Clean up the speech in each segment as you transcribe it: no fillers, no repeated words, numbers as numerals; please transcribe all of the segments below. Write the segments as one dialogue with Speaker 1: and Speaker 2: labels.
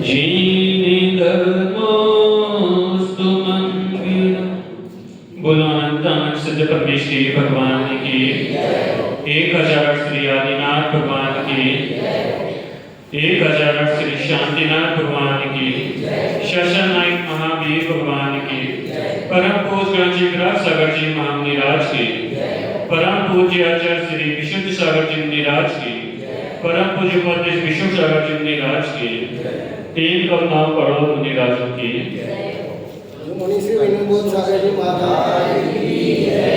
Speaker 1: जीने धर्मोस्तु मंगिला। बोलो अनंत सिद्ध परमेश्वरी भगवान की 1000 श्री आदिनाथ भगवान की 1000 श्री शांतिनाथ भगवान की शशन नायक महावीर भगवान की परम पूज्य ग्रंथ सागर जी महामुनिराज की परम पूज्य आचार्य श्री विशुद्ध सागर जी मुनिराज की परम पूज्य उपदेश विष्णु सागर जी मुनिराज की 3 करुणाओं करोड़ मुनिराजों की
Speaker 2: मुनीश्री विनोद सागर जी महाराज की जय।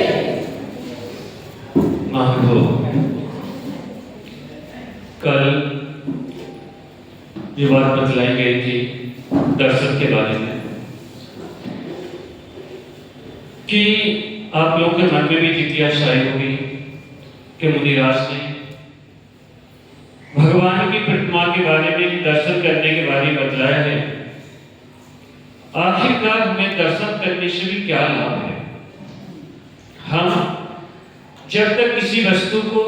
Speaker 1: महाप्रभु कल ये बात बतलाई गई थी दर्शन के बारे में कि आप लोगों के मन में भी जिज्ञासा आई होगी कि मुनिराज ने भगवान की प्रतिमा के बारे में दर्शन करने के बारे में बतलाया है। आखिरकार हमें दर्शन करने से भी क्या लाभ है? हम जब तक किसी वस्तु को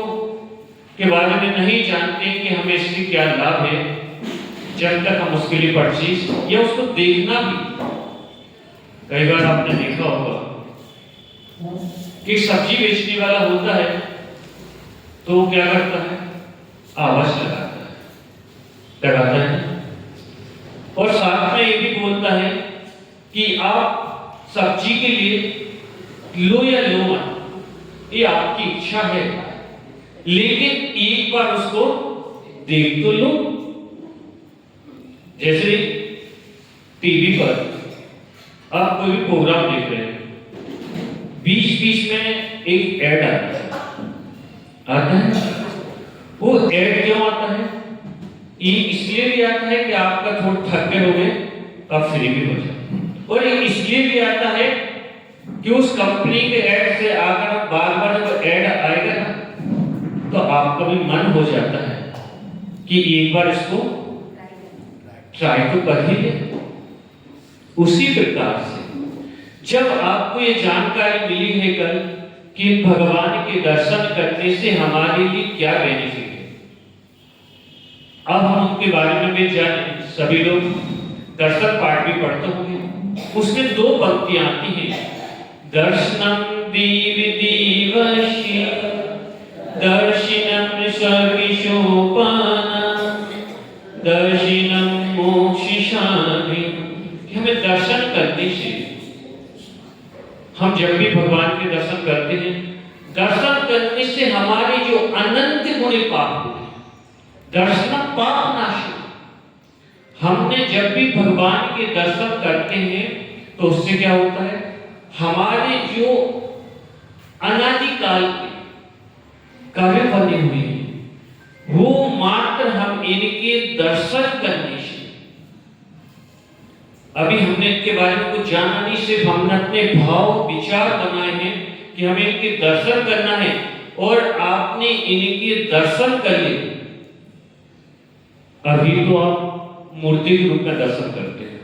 Speaker 1: के बारे में नहीं जानते कि हमें इससे क्या लाभ है, जब तक हम उसके लिए परचेज या उसको देखना भी, कई बार आपने देखा होगा कि सब्जी बेचने वाला होता है तो क्या करता है? आवाज लगाता है और साथ में ये भी बोलता है कि आप सब्जी के लिए लो या लो मत, ये आपकी इच्छा है, लेकिन एक बार उसको देख तो लो। जैसे टीवी पर आप कोई भी प्रोग्राम देख रहे हैं, बीच बीच में एक ऐड आता है। वो ऐड क्यों आता है? ये इसलिए भी आता है कि आपका थोड़ा थक गए होंगे, आप फ्री भी हो जाए, और ये इसलिए भी आता है कि उस कंपनी के ऐड से अगर बार बार वो ऐड आएगा ना तो आपका भी मन हो जाता है कि एक बार इसको ट्राई तो कर ही ले। उसी प्रकार से जब आपको ये जानकारी मिली है कल कि भगवान के दर्शन करने से हमारे लिए क्या बेनिफिट है, अब हम उनके बारे में भी जाने। सभी लोग दर्शन पाठ भी पढ़ते होंगे, उसमें 2 पंक्तियां आती हैं, दर्शनम दीव दीवशी दर्शिनम सर्विशोपाना दर्शिनम मोक्षिशामि। हमें दर्शन करने से, हम जब भी भगवान के दर्शन करते हैं, दर्शन करने से हमारे जो अनंत गुणे पाप होते हैं, दर्शन पाप नाश। हमने जब भी भगवान के दर्शन करते हैं तो उससे क्या होता है? हमारे जो अनादिकाल के कार्य बने हुए हैं वो मात्र हम इनके दर्शन करने से, अभी हमने इनके बारे में कुछ जाना नहीं, सिर्फ हमने अपने भाव विचार बनाए हैं कि हमें इनके दर्शन करना है, और आपने इनके दर्शन कर लिए। अभी तो आप मूर्ति के रूप में दर्शन करते हैं,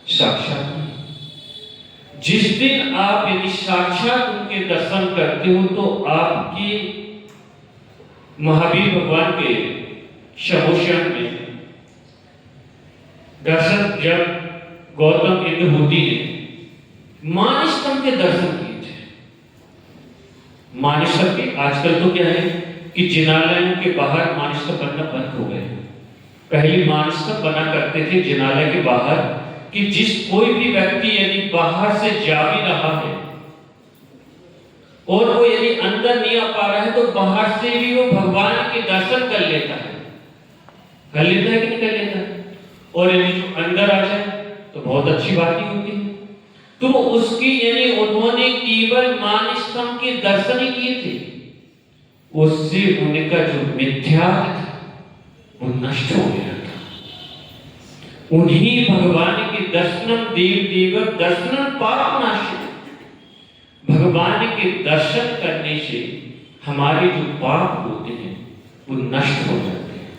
Speaker 1: साक्षात। जिस दिन आप यदि साक्षात उनके दर्शन करते हो तो आपकी महावीर भगवान के शमोशन में दर्शन, जब गौतम इंद्रभूति ने मानस्तंभ के दर्शन किए थे, मानस्तंभ के, आजकल तो क्या है कि जिनालयों के बाहर मानस्तंभ बनना बंद हो गए। पहले मानस्तंभ बना करते थे जिनालय के बाहर, कि जिस कोई भी व्यक्ति यदि बाहर से जा भी रहा है और वो यदि अंदर नहीं आ पा रहा है तो बाहर से भी वो भगवान के दर्शन कर लेता है। कर लेता है कि नहीं कर लेता? और यदि अंदर आ जाए तो बहुत अच्छी बात ही होती है। तो उसकी यानी उन्होंने केवल मानस्तंभ के दर्शन ही किए थे, उससे उनका जो मिथ्या था वो नष्ट हो गया था। उन्हीं भगवान के दर्शनम देव देव दर्शनम पाप नाश। भगवान के दर्शन करने से हमारे जो पाप होते हैं वो नष्ट हो जाते हैं।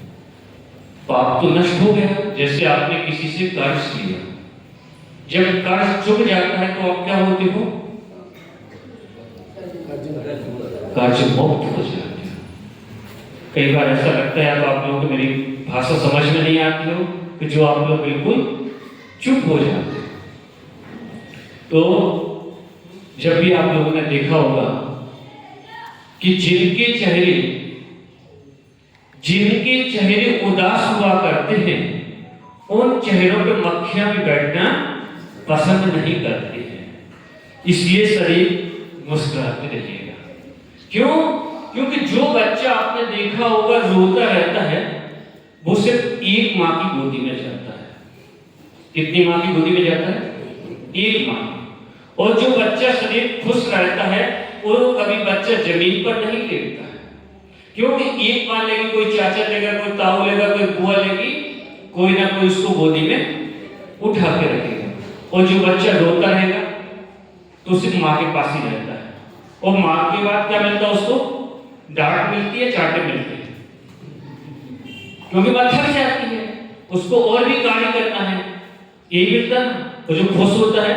Speaker 1: पाप तो नष्ट हो गया, जैसे आपने किसी से कर्ज लिया, जब कर्ज चुक जाता है तो आप क्या होते हो? कर्ज मुक्त हो जाते हो। कई बार ऐसा लगता है, तो आप लोगों को मेरी भाषा समझ में नहीं आती हो, कि जो आप लोग बिल्कुल चुप हो जाते हैं। तो जब भी आप लोगों ने देखा होगा कि जिनके चेहरे उदास हुआ करते हैं, उन चेहरों पे मक्खियां भी बैठना पसंद नहीं करती हैं। इसलिए शरीर मुस्कुराते रहिएगा। क्यों? क्योंकि जो बच्चा आपने देखा होगा रोता रहता है, वो सिर्फ एक माँ की गोदी में जाता है। कितनी माँ की गोदी में जाता है? एक माँ। और जो बच्चा शरीर खुश रहता है, वो कभी बच्चा जमीन पर नहीं लेटता है। क्योंकि एक माँ लेगी, कोई चाचा लेगा, कोई ताऊ लेगा, कोई बुआ लेगी, कोई ना कोई उसको गोदी में उठा के रखेगा। और जो बच्चा रोता रहेगा तो सिर्फ माँ के पास ही रहता है। और माँ के बाद क्या मिलता है उसको? डांट मिलती है, चाटे मिलते हैं, क्योंकि वह थक जाती है, उसको और भी कार्य करना है, यही मिलता है। और जो खुश होता है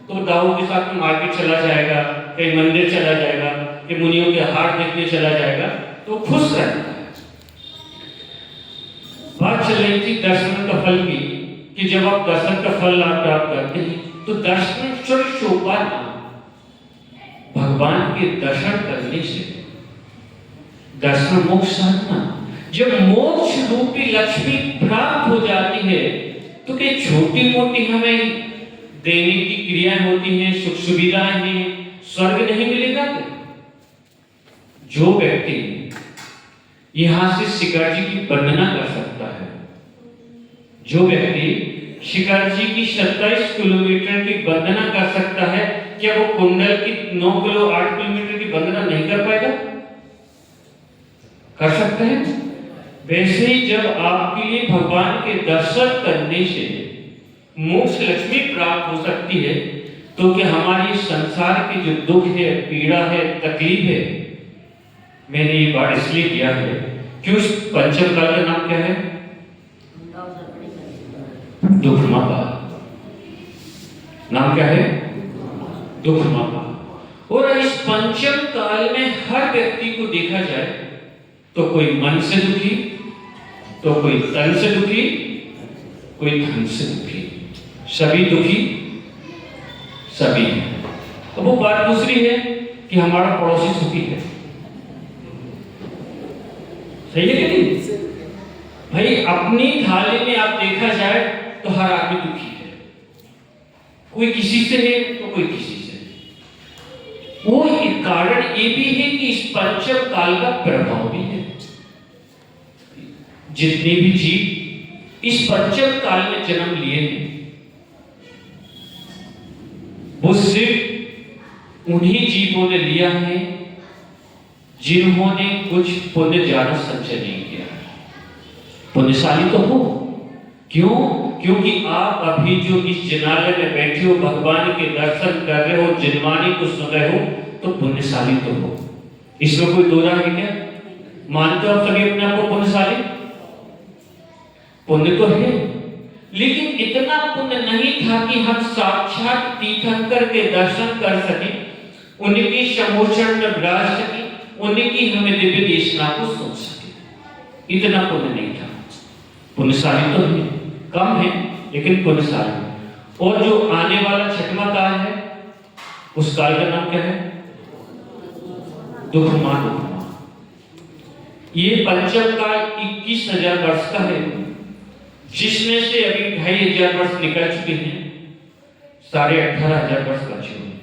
Speaker 1: तो दाऊ के साथ में मार्केट चला जाएगा, कहीं मंदिर चला जाएगा, कि मुनियों के हार देखने चला जाएगा, तो खुश रहता है। बात चल रही थी दर्शन का फल की, कि जब आप दर्शन का फल लाभ प्राप्त करते हैं तो दर्शन सोपान, भगवान के दर्शन करने से दर्शन मोक्ष साधना। जब मोक्ष रूपी लक्ष्मी प्राप्त हो जाती है तो क्या छोटी मोटी हमें देने की क्रियाएं होती हैं, सुख सुविधाएं हैं, स्वर्ग नहीं मिलेगा क्या? जो व्यक्ति यहां से शिखर जी की वंदना कर सकता है, जो व्यक्ति शिखर जी की 27 किलोमीटर की वंदना कर सकता है, क्या वो कुंडल की 9 किलो 8 किलोमीटर की वंदना नहीं कर पाएगा? कर सकते हैं। वैसे ही जब आपके लिए भगवान के दर्शन करने से मोक्ष लक्ष्मी प्राप्त हो सकती है, तो क्या हमारी संसार के जो दुख है, पीड़ा है, तकलीफ है, मैंने ये बात इसलिए किया है कि उस पंचम काल का नाम क्या है? दुखमा काल। नाम क्या है? दुखमा काल। और इस पंचम काल में हर व्यक्ति को देखा जाए तो कोई मन से दुखी, तो कोई तन से दुखी, कोई धन से दुखी, सभी दुखी सभी हैं। अब वो बात दूसरी है कि हमारा पड़ोसी सुखी है। सही है कि नहीं भाई? अपनी थाली में आप देखा जाए तो हर आदमी दुखी है, कोई किसी से है तो कोई किसी से। वो एक कारण ये भी है कि इस पंचम काल का प्रभाव भी है। जितने भी जीव इस पंचम काल में जन्म लिए हैं, वो सिर्फ उन्हीं जीवों ने लिया है जिन्होंने कुछ पुण्य ज्यादा संचय नहीं किया। पुण्यशाली तो हो। क्यों? क्योंकि आप अभी जो इस जिनालय में बैठे हो, भगवान के दर्शन कर रहे हो, जिनवाणी को सुन रहे हो, तो पुण्यशाली तो हो। इसमें कोई दो राय है क्या? मानते हो आप सभी अपने आप को पुण्यशाली? पुण्य तो है, लेकिन इतना पुण्य नहीं था कि हम साक्षात तीर्थंकर के दर्शन कर सके, उनके समोचन में विराज सके, उनकी हमें दिव्य देशना को सुन सके। इतना पुण्य नहीं था। पुण्यशाली तो है, कम है लेकिन पुण्यशाली। और जो आने वाला छठवां काल है, उस काल का नाम क्या है? दुखमा। ये पंचम काल 21,000 वर्ष का है, जिसमें से अभी 2,500 वर्ष निकल चुके हैं, 18,500 वर्ष बचे हुए हैं।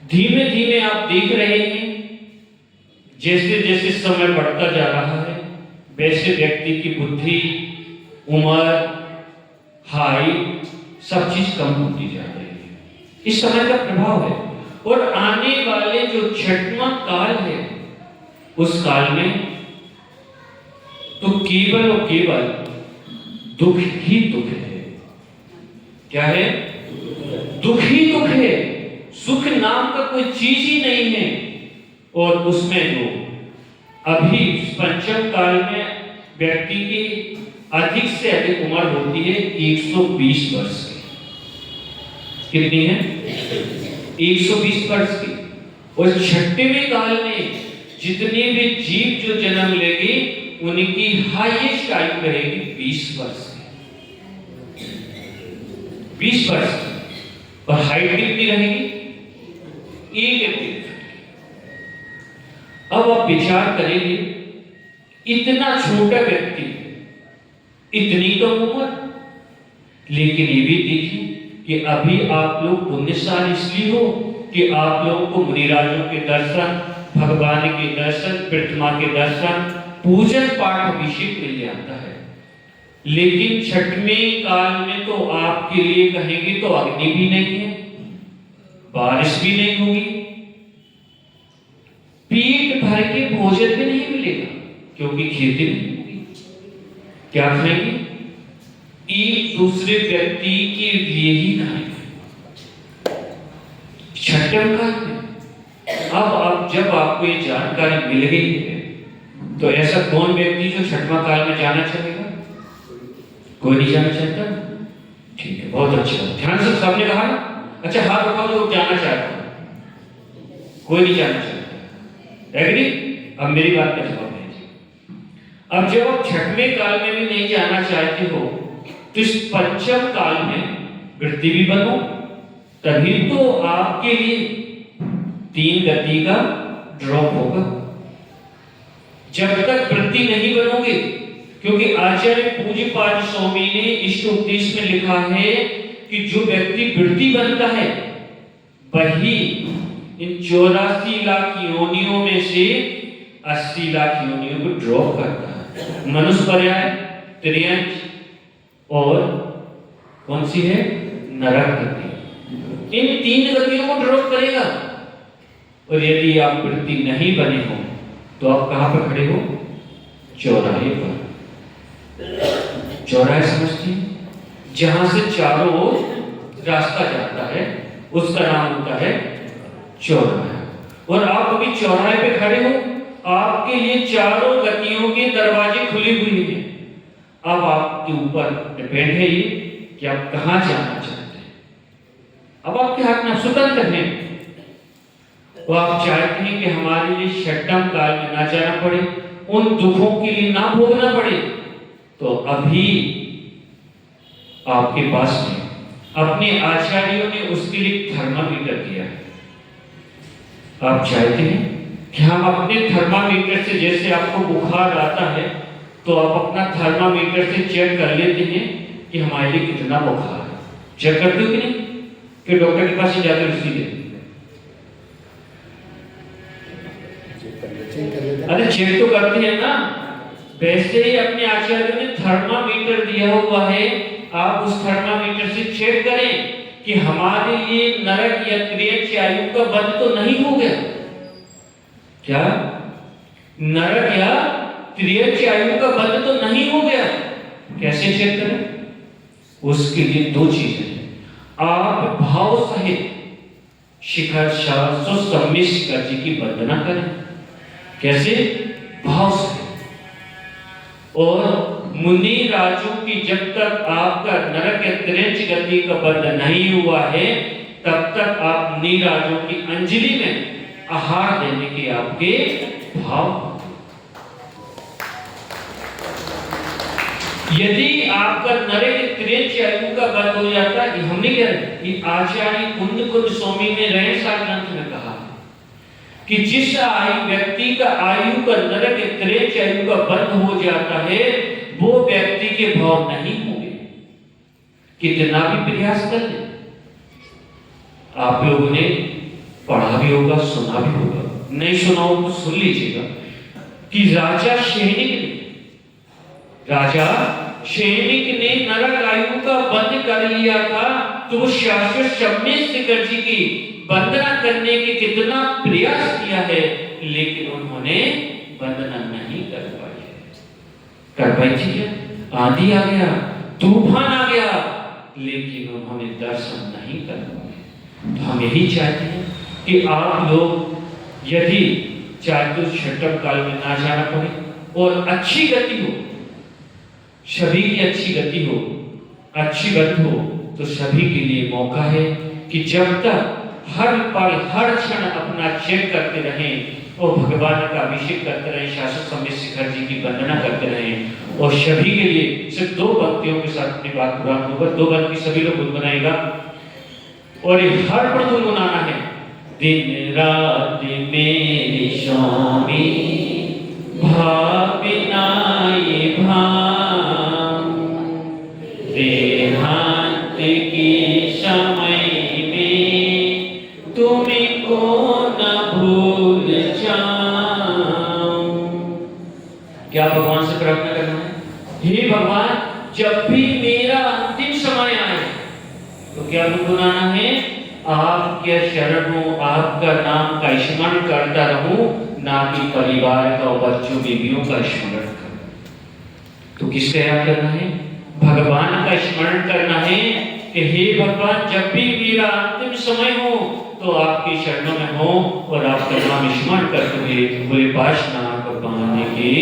Speaker 1: धीमे धीमे आप देख रहे हैं जैसे जैसे समय बढ़ता जा रहा है, वैसे व्यक्ति की बुद्धि, उम्र, हाइट, सब चीज कम होती जा रही है। इस समय का प्रभाव है। और आने वाले जो छठवां काल है, उस काल में तो केवल और केवल दुख ही दुख है। क्या है? दुख ही दुख है। सुख नाम का कोई चीज ही नहीं है। और उसमें जो अभी पंचम काल में व्यक्ति की अधिक से अधिक उम्र होती है 120 वर्ष की। कितनी है? 120 वर्ष की। और छठवें काल में जितने भी जीव जो जन्म लेंगे, उनकी हाईएस्ट आयु रहेगी 20 वर्ष की। 20% और हाइट कितनी रहेगी 1 फीट। अब आप विचार करेंगे इतना छोटा व्यक्ति इतनी कम उम्र, लेकिन ये भी देखिए कि अभी आप लोग पुण्यशाली इसलिए हो कि आप लोगों को मुनिराजों के दर्शन, भगवान के दर्शन, प्रतिमा के दर्शन, पूजन पाठ अभिषेक मिल जाता है। लेकिन छठवें काल में तो आपके लिए कहेंगे तो अग्नि भी नहीं है, बारिश भी नहीं होगी, पेट भर के भोजन भी नहीं मिलेगा क्योंकि खेती नहीं होगी। क्या करेंगे? एक दूसरे व्यक्ति के लिए ही खाएंगे छठम काल में। अब जब आपको ये जानकारी मिल गई है तो ऐसा कौन व्यक्ति जो छठवां काल में जाना चाहेगा? कोई नहीं जाना चाहता? ठीक है, बहुत अच्छा, ध्यान से सबने कहा ना। अच्छा, हाथ उठाओ जो जाना चाहता है। कोई नहीं जाना चाहता, एग्री? अब मेरी बात का जवाब दीजिए। अब जब आप छठवें काल में भी नहीं जाना चाहते हो तो इस पंचम काल में वृत्ति भी बनो, तभी तो आपके लिए 3 गति का ड्रॉप होगा। जब तक वृत्ति नहीं बनोगे, क्योंकि आचार्य पूज्यपाद स्वामी ने इष्ट उपदेश में लिखा है कि जो व्यक्ति वृत्ति बनता है वही इन 84 लाख योनियों में से 80 लाख योनियों को ड्रॉप करता है। मनुष्य पर्याय, त्रियंच और कौन सी है? नरक गति। इन 3 गतियों को ड्रॉप करेगा। और यदि आप वृत्ति नहीं बने हो तो आप कहां पर खड़े हो? चौराहे पर। चौराहे समझते हैं? जहां से चारों ओर रास्ता जाता है उसका नाम होता है चौराहा। और आप अभी चौराहे पे खड़े हो, आपके लिए चारों गतियों के दरवाजे खुले हुए हैं। अब आपके ऊपर डिपेंड है ये कि आप कहां जाना चाहते हैं। अब आपके हाथ में स्वतंत्र हैं। तो आप चाहते हैं कि हमारे लिए छठम काल में ना जाना पड़े, उन दुखों के लिए ना भोगना पड़े, तो अभी आपके पास में अपने आचार्यों ने उसके लिए थर्मामीटर दिया है। आप चाहते हैं कि हम अपने थर्मामीटर से, जैसे आपको बुखार आता है तो आप अपना थर्मामीटर से चेक कर लेते हैं कि हमारे लिए कितना बुखार है। चेक करते हो कि नहीं? कि डॉक्टर के पास ही जाकर सीधे अरे चेक तो करते हैं ना। वैसे ही अपने आचार्यों ने थर्मामीटर दिया हुआ है, आप उस थर्मामीटर से चेक करें कि हमारे लिए नरक या त्रियंच आयु का बंध तो नहीं हो गया। क्या नरक या त्रियंच आयु का बंध तो नहीं हो गया? कैसे चेक करें? उसके लिए 2 चीजें हैं। आप भाव सहित शिखर शास्त्र सम्मिश्र जी की वंदना करें। कैसे? भाव सहित। और मुनि राजों की जब तक आपका नरक या त्रियंच गति का बंध नहीं हुआ है तब तक आप मुनि राजों की अंजलि में आहार देने के आपके भाव। यदि आपका नरक त्रियंच आयु का बंध हो जाता है, हमने क्या कि आचार्य कुंद स्वामी ने रहस्या ग्रंथ में कहा कि जिस आयु व्यक्ति का आयु का नरक त्रियंच आयु का बंध हो जाता है वो व्यक्ति के भाव नहीं होंगे, कितना भी प्रयास कर ले। आप लोगों ने पढ़ा भी होगा, सुना भी होगा, नहीं सुना हो तो सुन लीजिएगा कि राजा शैनिक ने नरक आयु का बंध कर लिया था, तो वो शाश्वत शम्मेश्वर जी की वंदना करने के कितना प्रयास किया है, लेकिन उन्होंने वंदना नहीं कर पाई थी। क्या आंधी आ गया, तूफान आ गया, लेकिन उन्होंने दर्शन नहीं कर पाए। तो हम यही चाहते हैं कि आप लोग यदि चाहे तो छठम काल में ना जाना पड़े और अच्छी गति हो, सभी की अच्छी गति हो, अच्छी गति हो, तो सभी के लिए मौका है कि जब तक हर पल हर क्षण अपना चेक करते रहें और भगवान का अभिषेक करते रहे, शाश्वत समय शिखर जी की वंदना करते रहे। और सभी के लिए सिर्फ 2 भक्तियों के साथ अपनी बात पूरा होगा। 2 भक्ति सभी लोग गुनगुनाएगा और ये हर पल गुनगुनाना है। दिन रात मेरे स्वामी भाविना ये भाव, देहांत के समय में तुमको न भूल जाऊं। क्या भगवान से प्रार्थना करना है? हे भगवान, जब भी मेरा अंतिम समय आए तो क्या गुनगुनाना है? आपके शरण हो, आपका नाम का स्मरण करता रहूं, ना कि परिवार का और बच्चों बीवियों का स्मरण करूं। तो किसका याद करना है? भगवान का स्मरण करना है कि हे भगवान, जब भी मेरा अंतिम समय हो तो आपके शरणों में हो और आपका नाम स्मरण करते हुए पूरे पास नाम भगवान की